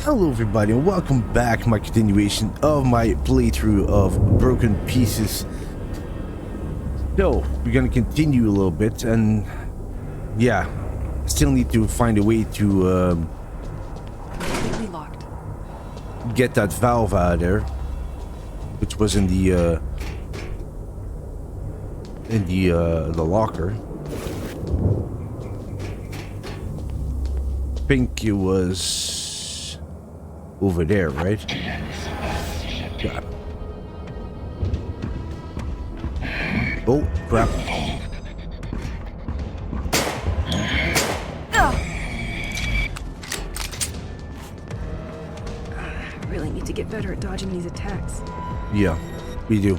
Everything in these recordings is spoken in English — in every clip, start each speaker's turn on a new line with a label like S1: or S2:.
S1: Hello everybody and welcome back to my continuation of my playthrough of Broken Pieces. So, we're gonna continue a little bit and yeah, still need to find a way to
S2: Completely locked.
S1: get that valve out of there, which was in the locker. I think it was over there, right? God. Oh, crap.
S2: I really need to get better at dodging these attacks.
S1: Yeah, we do.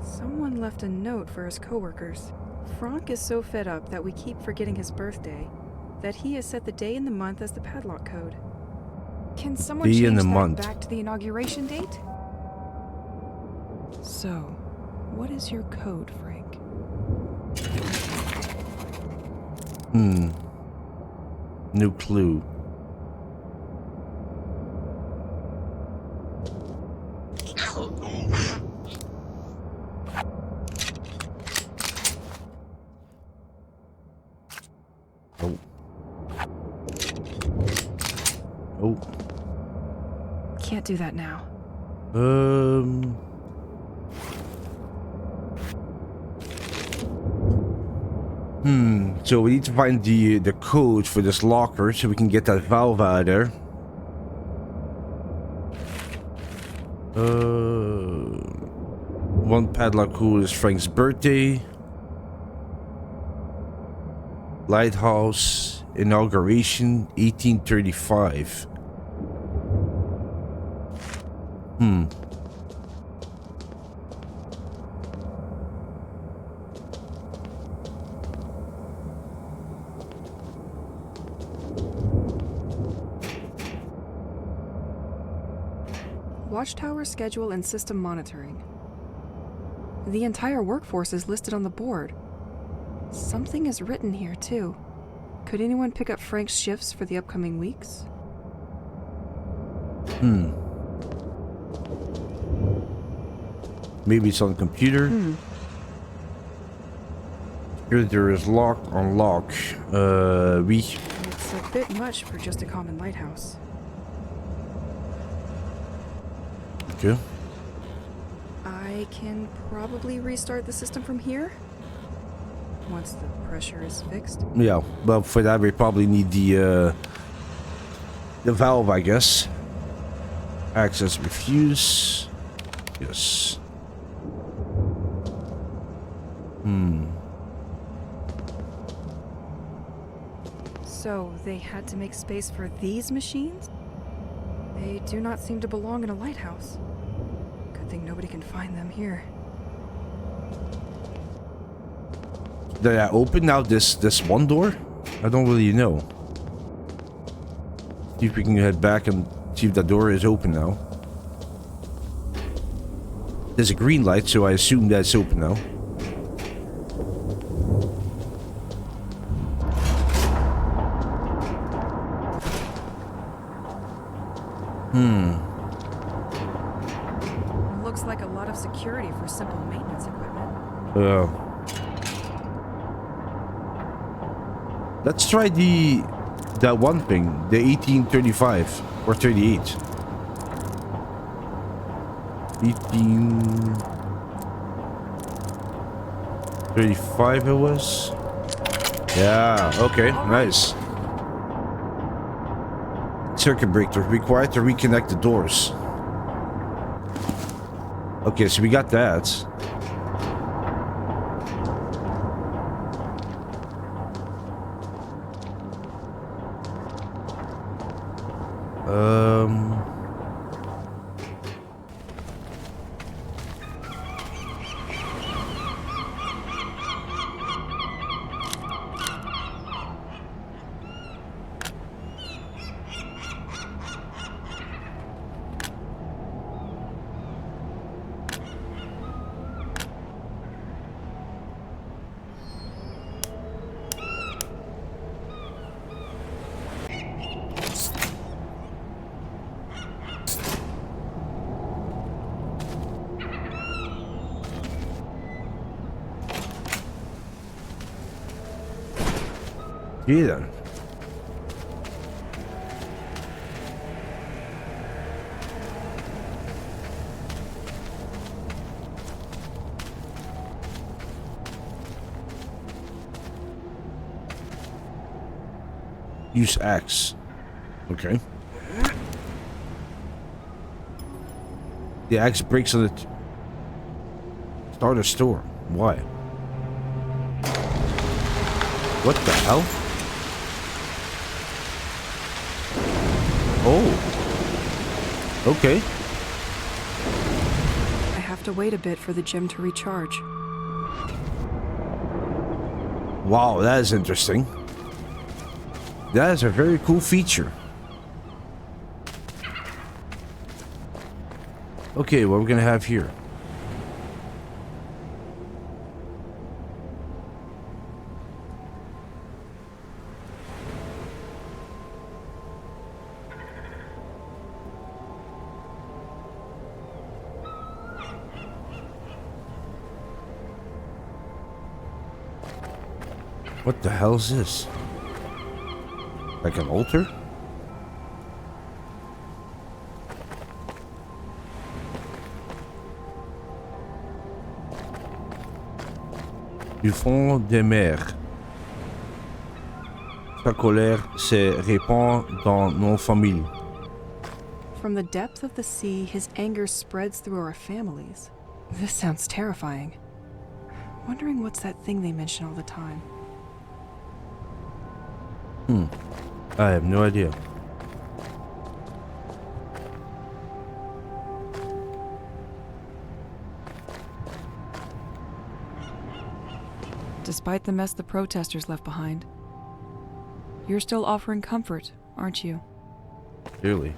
S2: Someone left a note for his coworkers. Frank is so fed up that we keep forgetting his birthday that he has set the day and the month as the padlock code. Can someone
S1: Day and
S2: change
S1: the
S2: that
S1: month.
S2: back to the inauguration date? So, what is your code, Frank?
S1: No clue. Oh. Oh.
S2: Can't do that now.
S1: So we need to find the code for this locker so we can get that valve out of there. One padlock code is Frank's birthday. Lighthouse inauguration 1835.
S2: Watchtower schedule and system monitoring. The entire workforce is listed on the board. Something is written here, too. Could anyone pick up Frank's shifts for the upcoming weeks?
S1: Maybe it's on the computer. Here there is lock on lock.
S2: It's a bit much for just a common lighthouse.
S1: Okay.
S2: I can probably restart the system from here once the pressure is fixed.
S1: Yeah, well, for that we probably need the valve, I guess. Access refuse. Yes.
S2: So they had to make space for these machines? They do not seem to belong in a lighthouse. Good thing nobody can find them here.
S1: Did I open now this one door? I don't really know. See if we can head back and see if that door is open now. There's a green light, so I assume that's open now.
S2: Looks like a lot of security for simple maintenance equipment.
S1: Let's try that one thing, the 1835 or 38. 1835 it was. Yeah, okay, nice. Circuit breaker required to reconnect the doors. Okay, so we got that. Yeah then. Use axe. Okay. The axe breaks on the start a store. Why? What the hell? Oh. Okay.
S2: I have to wait a bit for the gem to recharge.
S1: Wow, that is interesting. That is a very cool feature. Okay, what we're gonna have here? What the hell is this? Like an altar? Du fond des mers. Sa colère se répand dans nos familles.
S2: From the depth of the sea, his anger spreads through our families. This sounds terrifying. Wondering what's that thing they mention all the time.
S1: I have no idea.
S2: Despite the mess the protesters left behind, you're still offering comfort, aren't you?
S1: Clearly.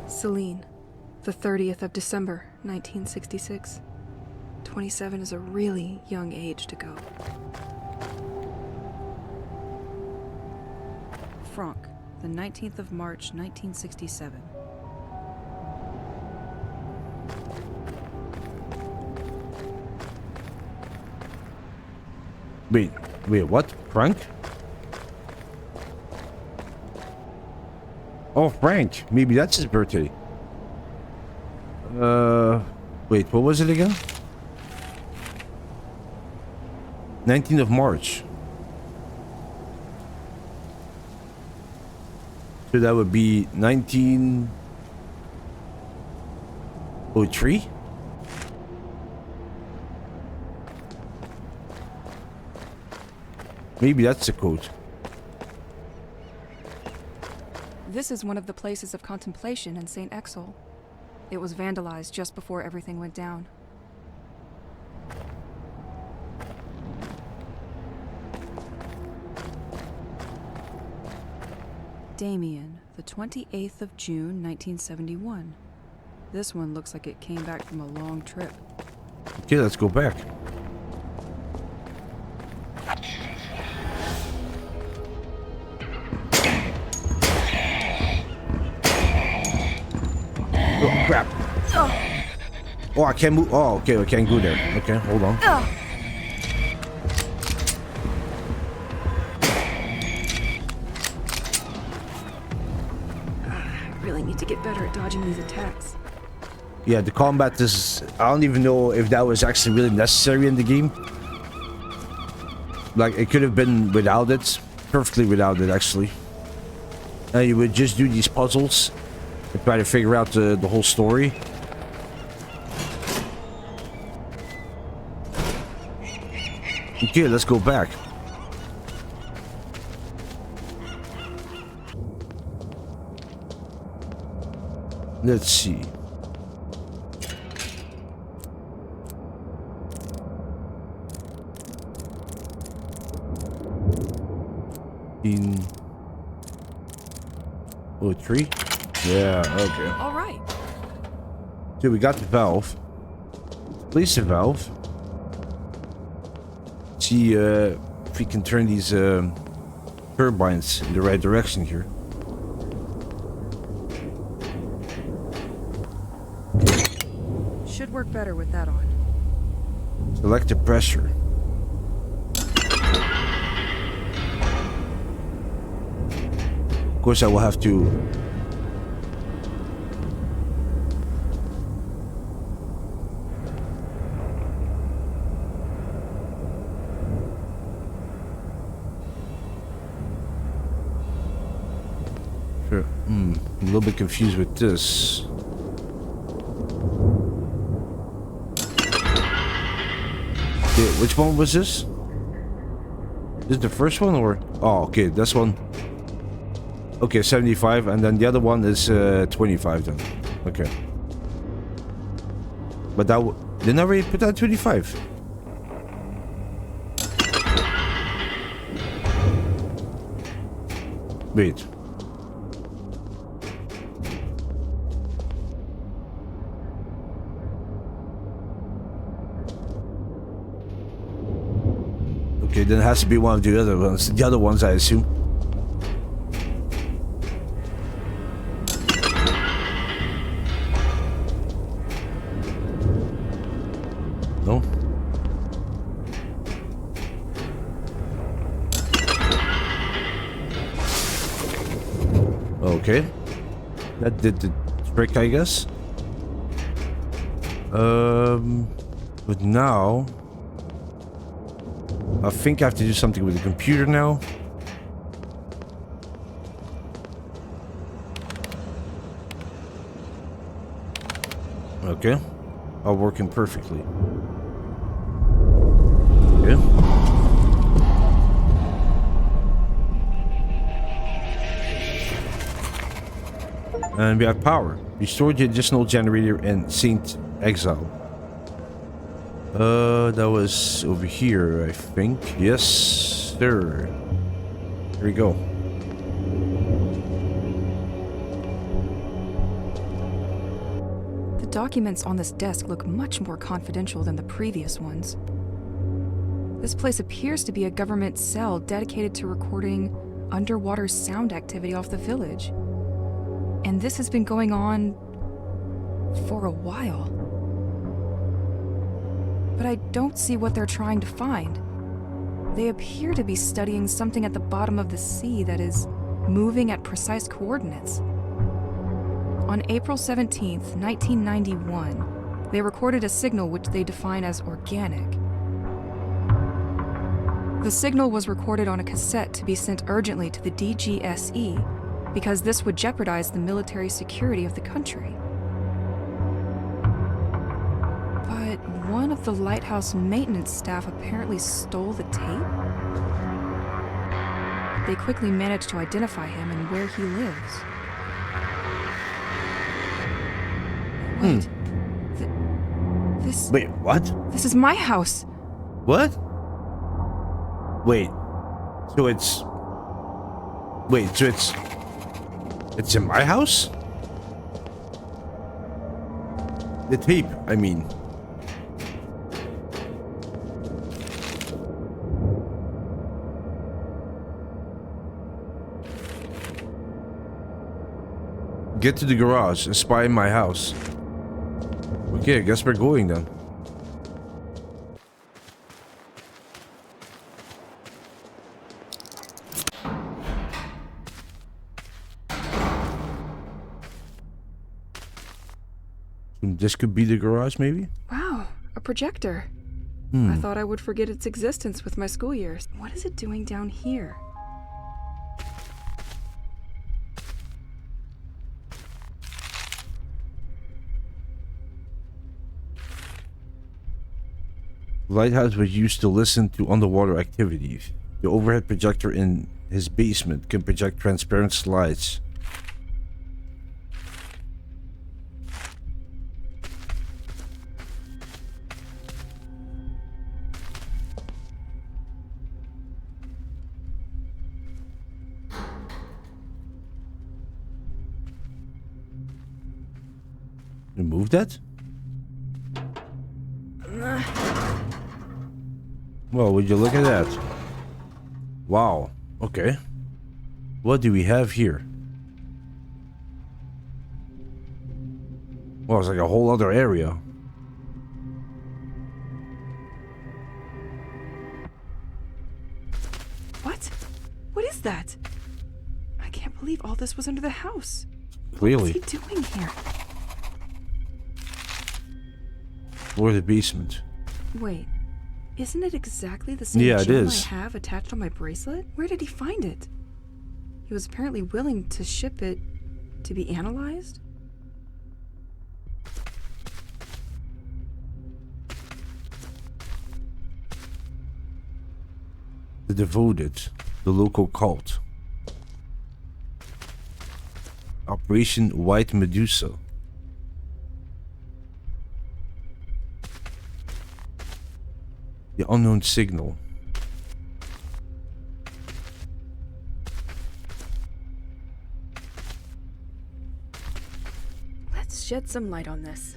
S2: Celine, the 30th of December, 1966. 27 is a really young age to go. Franck, the 19th of March, 1967.
S1: Wait, what? Frank? Oh, Frank. Maybe that's his birthday. Wait, what was it again? 19th of March. So that would be 1903? Maybe that's the code.
S2: This is one of the places of contemplation in St. Exel. It was vandalized just before everything went down. Damien, the 28th of June, 1971. This one looks like it came back from a long trip.
S1: Okay, let's go back. Oh, crap. Oh, I can't move. Oh, okay, I can't go there. Okay, hold on.
S2: I really need to get better at dodging these attacks.
S1: Yeah, the combat is... I don't even know if that was actually really necessary in the game. Like, it could have been without it. Perfectly without it, actually. And you would just do these puzzles and try to figure out the whole story. Okay, let's go back. Let's see. In 03? Yeah, okay.
S2: All right.
S1: So we got the valve. Place the valve. See if we can turn these turbines in the right direction here.
S2: should work better with that on.
S1: Select the pressure. Of course, I will have to. Sure. I'm a little bit confused with this. Okay, which one was this? Is the first one or? Oh, okay, this one. Okay, 75, and then the other one is 25 then. Okay. But that didn't I already put that 25? Wait. Okay, then it has to be one of the other ones. The other ones, I assume. No? Okay. That did the trick, I guess. But now I think I have to do something with the computer now. Okay. All working perfectly. Okay. And we have power. Restore the additional generator in Saint Exile. That was over here, I think. Yes, sir. Here we go.
S2: The documents on this desk look much more confidential than the previous ones. This place appears to be a government cell dedicated to recording underwater sound activity off the village. And this has been going on for a while. But I don't see what they're trying to find. They appear to be studying something at the bottom of the sea that is moving at precise coordinates. On April 17th, 1991, they recorded a signal which they define as organic. The signal was recorded on a cassette to be sent urgently to the DGSE because this would jeopardize the military security of the country. But one of the lighthouse maintenance staff apparently stole the tape. They quickly managed to identify him and where he lives. Wait.
S1: Wait, what?
S2: This is my house.
S1: What? Wait. So it's... Wait, so it's... It's in my house? The tape, I mean. Get to the garage and spy in my house. Okay, I guess we're going then. This could be the garage, maybe?
S2: Wow, a projector. I thought I would forget its existence with my school years. What is it doing down here?
S1: The lighthouse was used to listen to underwater activities. The overhead projector in his basement can project transparent slides. Remove that? Well, would you look at that? Wow. Okay. What do we have here? Well, it's like a whole other area.
S2: believe all this was under the house.
S1: Clearly.
S2: What's he doing here?
S1: Or the basement.
S2: Wait, isn't it exactly the same
S1: Yeah, it
S2: gem
S1: is.
S2: I have attached on my bracelet? Where did he find it? He was apparently willing to ship it to be analyzed?
S1: The Devoted. The local cult. Operation White Medusa. The unknown signal.
S2: Let's shed some light on this.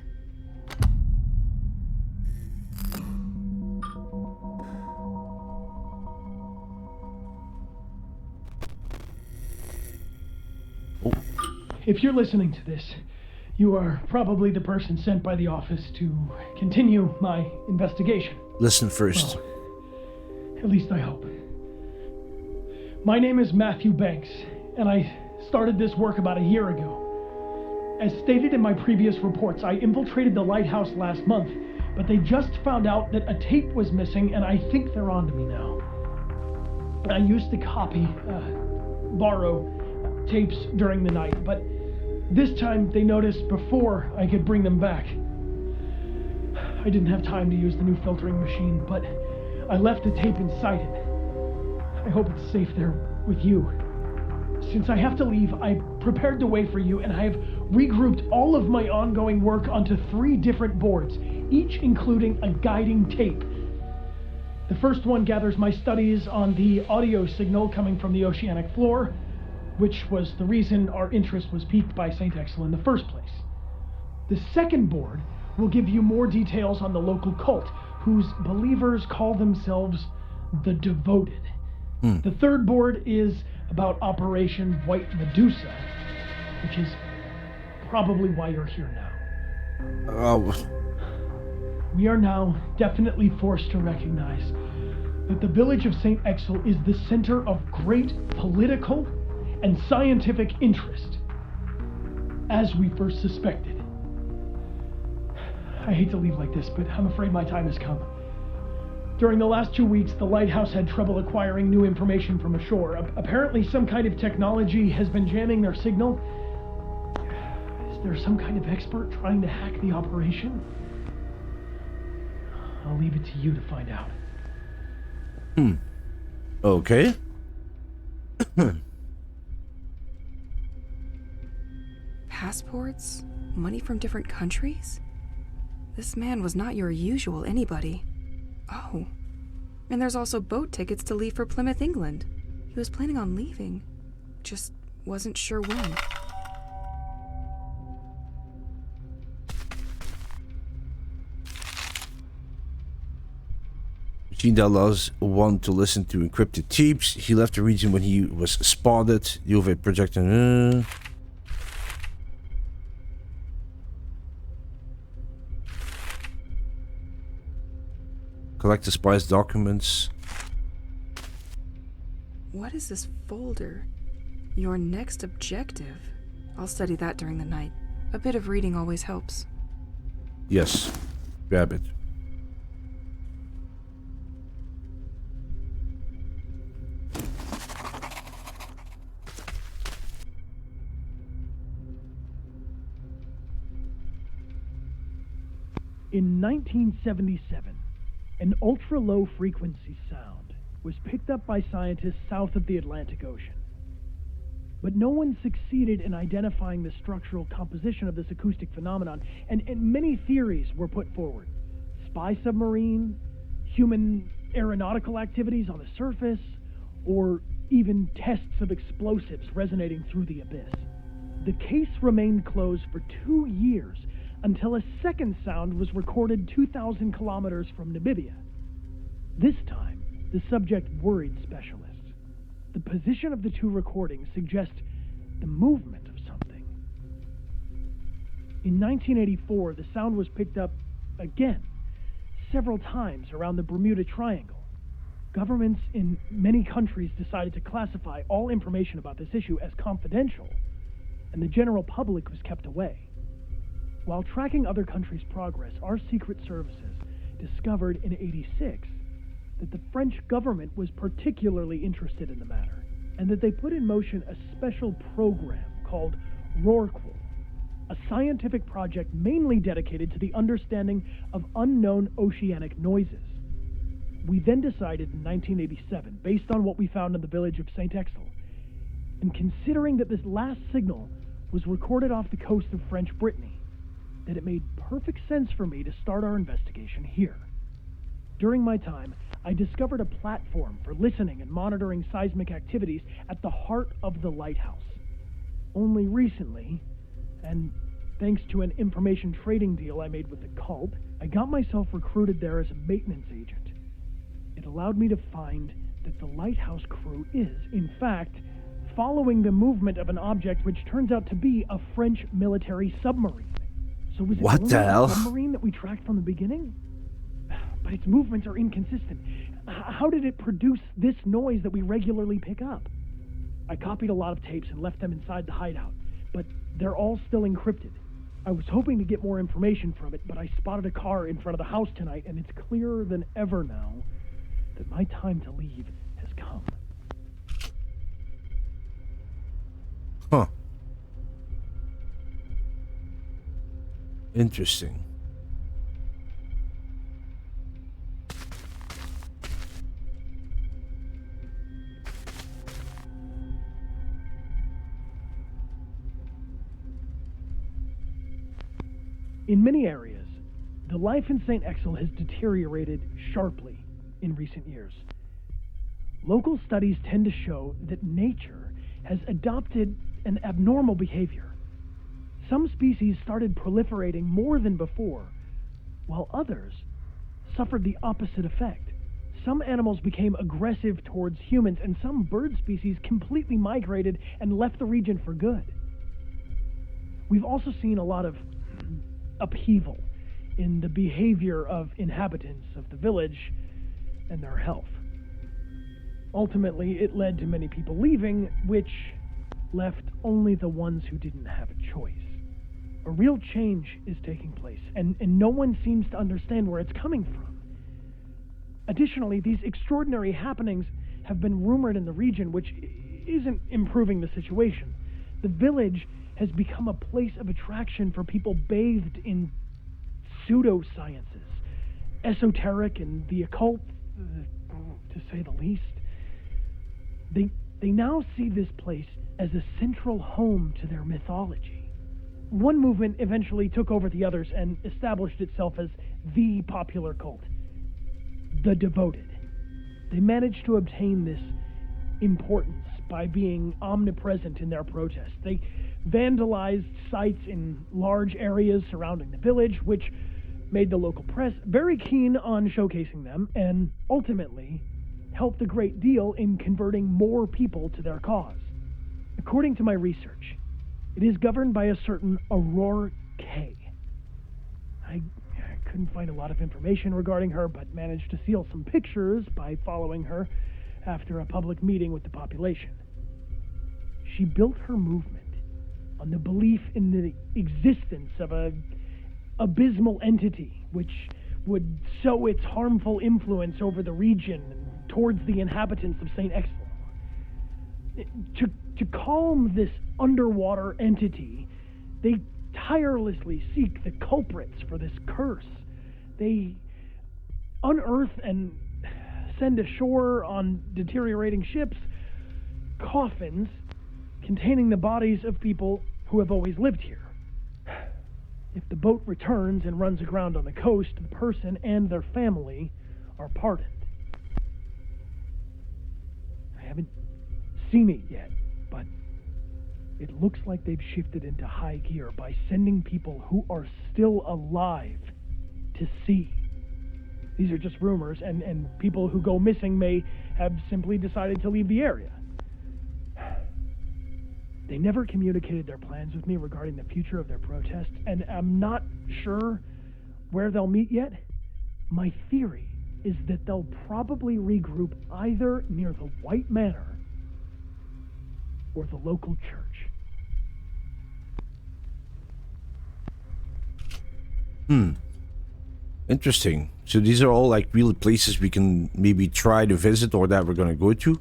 S3: If you're listening to this, you are probably the person sent by the office to continue my investigation.
S1: Listen first.
S3: Well, at least I hope. My name is Matthew Banks, and I started this work about a year ago. As stated in my previous reports, I infiltrated the lighthouse last month, but they just found out that a tape was missing, and I think they're on to me now. I used to borrow tapes during the night, but this time they noticed before I could bring them back. I didn't have time to use the new filtering machine, but I left a tape inside it. I hope it's safe there with you. Since I have to leave, I prepared the way for you, and I have regrouped all of my ongoing work onto 3 different boards, each including a guiding tape. The first one gathers my studies on the audio signal coming from the oceanic floor, which was the reason our interest was piqued by St. Exel in the first place. The second board will give you more details on the local cult, whose believers call themselves the Devoted. The third board is about Operation White Medusa, which is probably why you're here now. We are now definitely forced to recognize that the village of St. Exel is the center of great political and scientific interest, as we first suspected. I hate to leave like this, but I'm afraid my time has come. During the last 2 weeks, the lighthouse had trouble acquiring new information from ashore. Apparently some kind of technology has been jamming their signal. Is there some kind of expert trying to hack the operation? I'll leave it to you to find out.
S1: Okay.
S2: Passports? Money from different countries? This man was not your usual anybody. Oh. And there's also boat tickets to leave for Plymouth, England. He was planning on leaving. Just wasn't sure when.
S1: Machine that allows one to listen to encrypted tapes. He left the region when he was spotted. The UV projector. Collect the spy's documents.
S2: What is this folder? Your next objective. I'll study that during the night. A bit of reading always helps.
S1: Yes. Grab it.
S3: In 1977, an ultra-low frequency sound was picked up by scientists south of the Atlantic Ocean. But no one succeeded in identifying the structural composition of this acoustic phenomenon, and many theories were put forward. Spy submarine, human aeronautical activities on the surface, or even tests of explosives resonating through the abyss. The case remained closed for 2 years until a second sound was recorded 2,000 kilometers from Namibia. This time, the subject worried specialists. The position of the 2 recordings suggests the movement of something. In 1984, the sound was picked up again, several times around the Bermuda Triangle. Governments in many countries decided to classify all information about this issue as confidential, and the general public was kept away. While tracking other countries' progress, our secret services discovered in '86 that the French government was particularly interested in the matter, and that they put in motion a special program called Rorqual, a scientific project mainly dedicated to the understanding of unknown oceanic noises. We then decided in 1987, based on what we found in the village of St. Exel, and considering that this last signal was recorded off the coast of French Brittany, that it made perfect sense for me to start our investigation here. During my time, I discovered a platform for listening and monitoring seismic activities at the heart of the lighthouse. Only recently, and thanks to an information trading deal I made with the cult, I got myself recruited there as a maintenance agent. It allowed me to find that the lighthouse crew is, in fact, following the movement of an object which turns out to be a French military submarine. So was it
S1: What
S3: only
S1: the hell?
S3: a submarine that we tracked from the beginning? But its movements are inconsistent. How did it produce this noise that we regularly pick up? I copied a lot of tapes and left them inside the hideout, but they're all still encrypted. I was hoping to get more information from it, but I spotted a car in front of the house tonight, and it's clearer than ever now that my time to leave has come.
S1: Huh. Interesting.
S3: In many areas, the life in St. Exel has deteriorated sharply in recent years. Local studies tend to show that nature has adopted an abnormal behavior. Some species started proliferating more than before, while others suffered the opposite effect. Some animals became aggressive towards humans, and some bird species completely migrated and left the region for good. We've also seen a lot of upheaval in the behavior of inhabitants of the village and their health. Ultimately, it led to many people leaving, which left only the ones who didn't have a choice. A real change is taking place, and no one seems to understand where it's coming from. Additionally, these extraordinary happenings have been rumored in the region, which isn't improving the situation. The village has become a place of attraction for people bathed in pseudosciences, esoteric and the occult, to say the least. They now see this place as a central home to their mythology. One movement eventually took over the others and established itself as the popular cult, the Devoted. They managed to obtain this importance by being omnipresent in their protests. They vandalized sites in large areas surrounding the village, which made the local press very keen on showcasing them, and ultimately helped a great deal in converting more people to their cause. According to my research, it is governed by a certain Aurora K. I couldn't find a lot of information regarding her, but managed to steal some pictures by following her after a public meeting with the population. She built her movement on the belief in the existence of an abysmal entity which would sow its harmful influence over the region and towards the inhabitants of St. Exel. To calm this underwater entity, they tirelessly seek the culprits for this curse. They unearth and send ashore on deteriorating ships coffins containing the bodies of people who have always lived here. If the boat returns and runs aground on the coast, the person and their family are pardoned. I haven't seen it yet, but it looks like they've shifted into high gear by sending people who are still alive to sea. These are just rumors, and people who go missing may have simply decided to leave the area. They never communicated their plans with me regarding the future of their protests, and I'm not sure where they'll meet yet. My theory is that they'll probably regroup either near the White Manor or the local church.
S1: Interesting. So these are all like real places we can maybe try to visit or that we're gonna go to.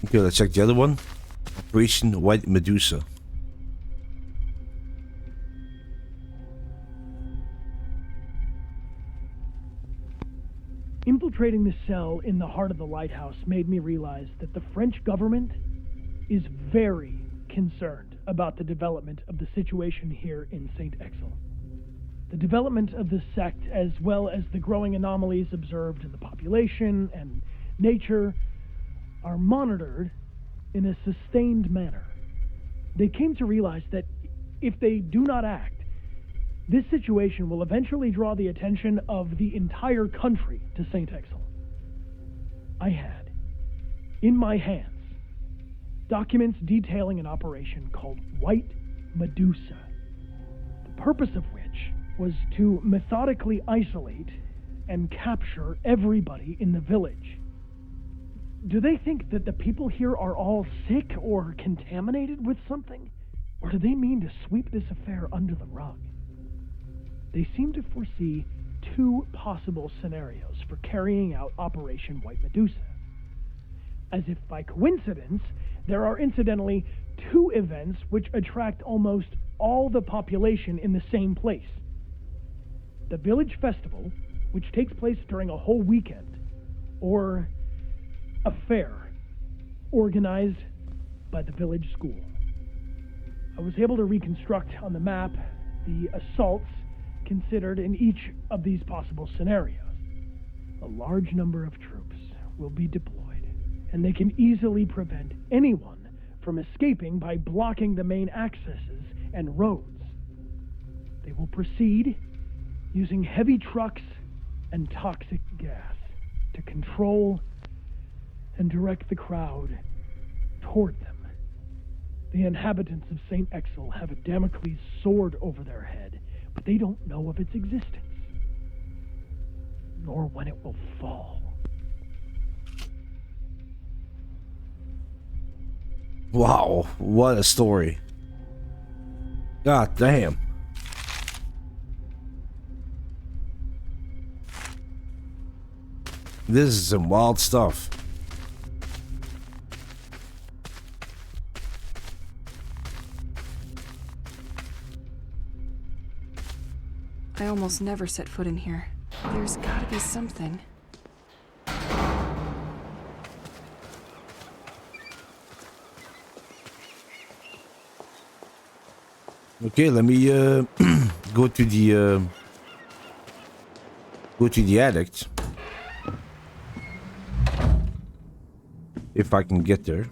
S1: Okay, let's check the other one. Operation White Medusa.
S3: Infiltrating the cell in the heart of the lighthouse made me realize that the French government is very concerned about the development of the situation here in St. Exil. The development of the sect, as well as the growing anomalies observed in the population and nature, are monitored in a sustained manner. They came to realize that if they do not act, this situation will eventually draw the attention of the entire country to St. Exil. I had, in my hands, documents detailing an operation called White Medusa, the purpose of which was to methodically isolate and capture everybody in the village. Do they think that the people here are all sick or contaminated with something? Or do they mean to sweep this affair under the rug? They seem to foresee two possible scenarios for carrying out Operation White Medusa. As if by coincidence, there are incidentally two events which attract almost all the population in the same place. The village festival, which takes place during a whole weekend, or a fair organized by the village school. I was able to reconstruct on the map the assaults considered in each of these possible scenarios. A large number of troops will be deployed, and they can easily prevent anyone from escaping by blocking the main accesses and roads. They will proceed using heavy trucks and toxic gas to control and direct the crowd toward them. The inhabitants of St. Exil have a Damocles sword over their head, but they don't know of its existence, nor when it will fall.
S1: Wow, what a story. God damn. This is some wild stuff.
S2: I almost never set foot in here. There's gotta be something.
S1: Okay, let me go to the attic. If I can get there.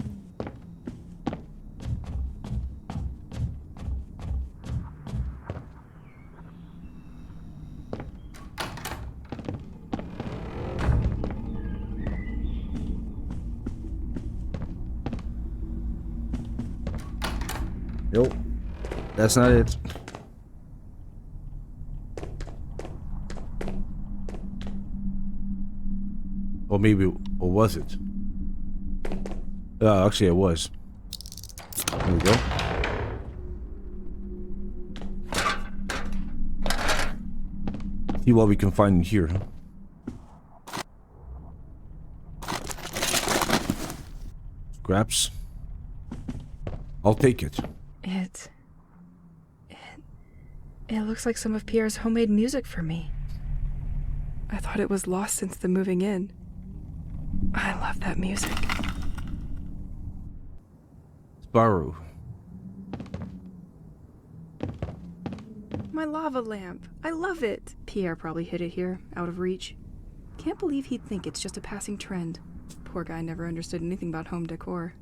S1: Nope. That's not it. Or maybe, or was it? Actually, it was. There we go. See what we can find in here, huh? Scraps. I'll take it.
S2: It looks like some of Pierre's homemade music for me. I thought it was lost since the moving in. I love that music.
S1: Sparrow.
S2: My lava lamp. I love it. Pierre probably hid it here, out of reach. Can't believe he'd think it's just a passing trend. Poor guy never understood anything about home decor.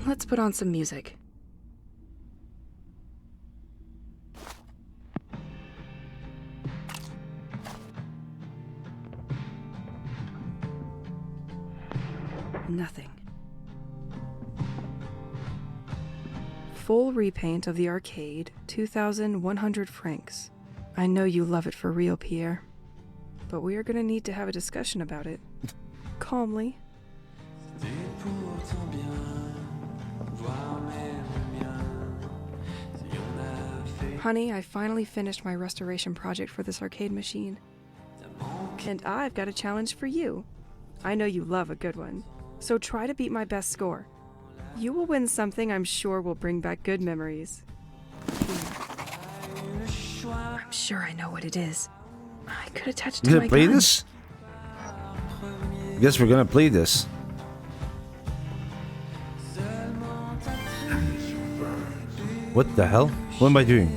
S2: Let's put on some music. Nothing. full repaint of the arcade, 2,100 francs. I know you love it for real, Pierre. But we are gonna need to have a discussion about it. Calmly. Honey, I finally finished my restoration project for this arcade machine. And I've got a challenge for you. I know you love a good one, so try to beat my best score. You will win something I'm sure will bring back good memories. I'm sure I know what it is. I could attach it to my gun.
S1: Play this? Guess we're gonna play this. What the hell? What am I doing?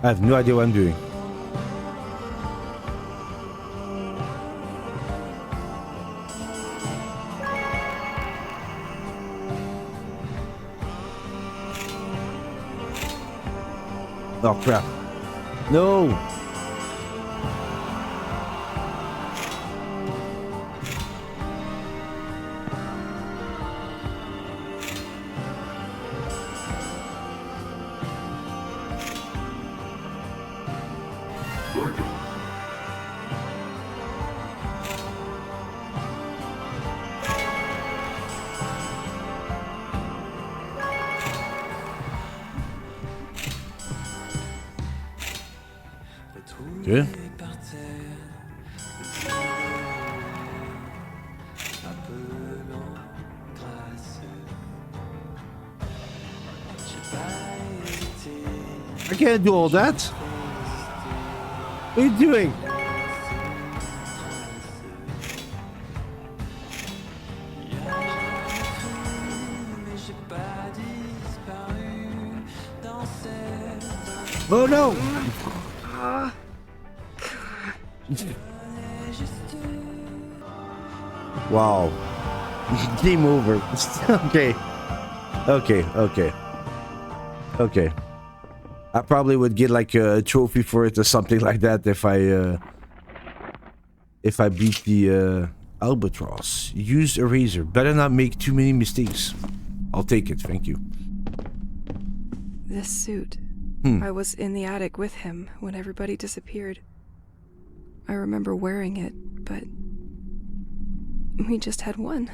S1: I have no idea what I'm doing. Oh crap. No! Okay. I can't do all that. What are you doing? Oh no! Wow. Game over. Okay. Okay. I probably would get like a trophy for it or something like that if I beat the albatross. Use eraser. Better not make too many mistakes. I'll take it, thank you.
S2: This suit. I was in the attic with him when everybody disappeared. I remember wearing it, but we just had one.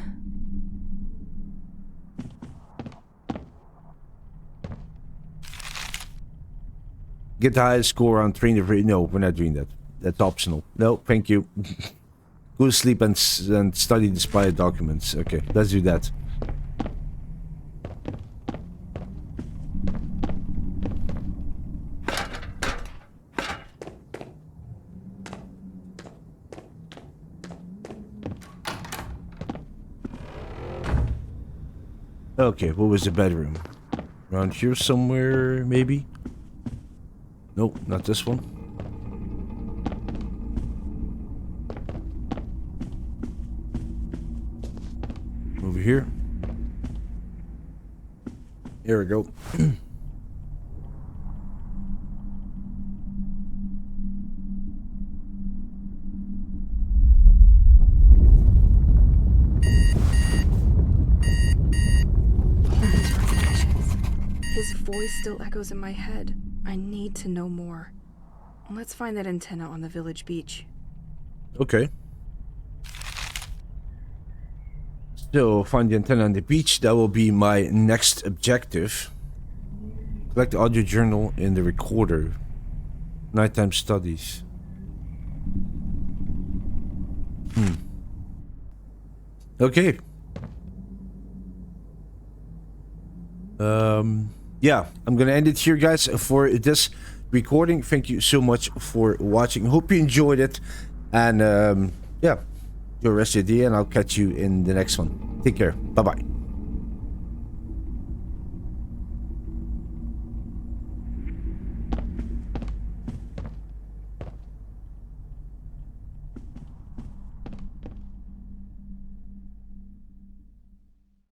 S1: Get the highest score on train. No, we're not doing that. That's optional. No, thank you. Go to sleep and study the spy documents. Okay, let's do that. Okay, what was the bedroom? Around here somewhere, maybe? Nope, not this one. Over here. Here we go.
S2: His voice still echoes in my head. I need to know more. Let's find that antenna on the village beach.
S1: Okay. So, find the antenna on the beach. That will be my next objective. Collect the audio journal in the recorder. Nighttime studies. Okay. Yeah, I'm gonna end it here, guys, for this recording. Thank you so much for watching. Hope you enjoyed it, and yeah, enjoy the rest of your day, and I'll catch you in the next one. Take care. Bye bye.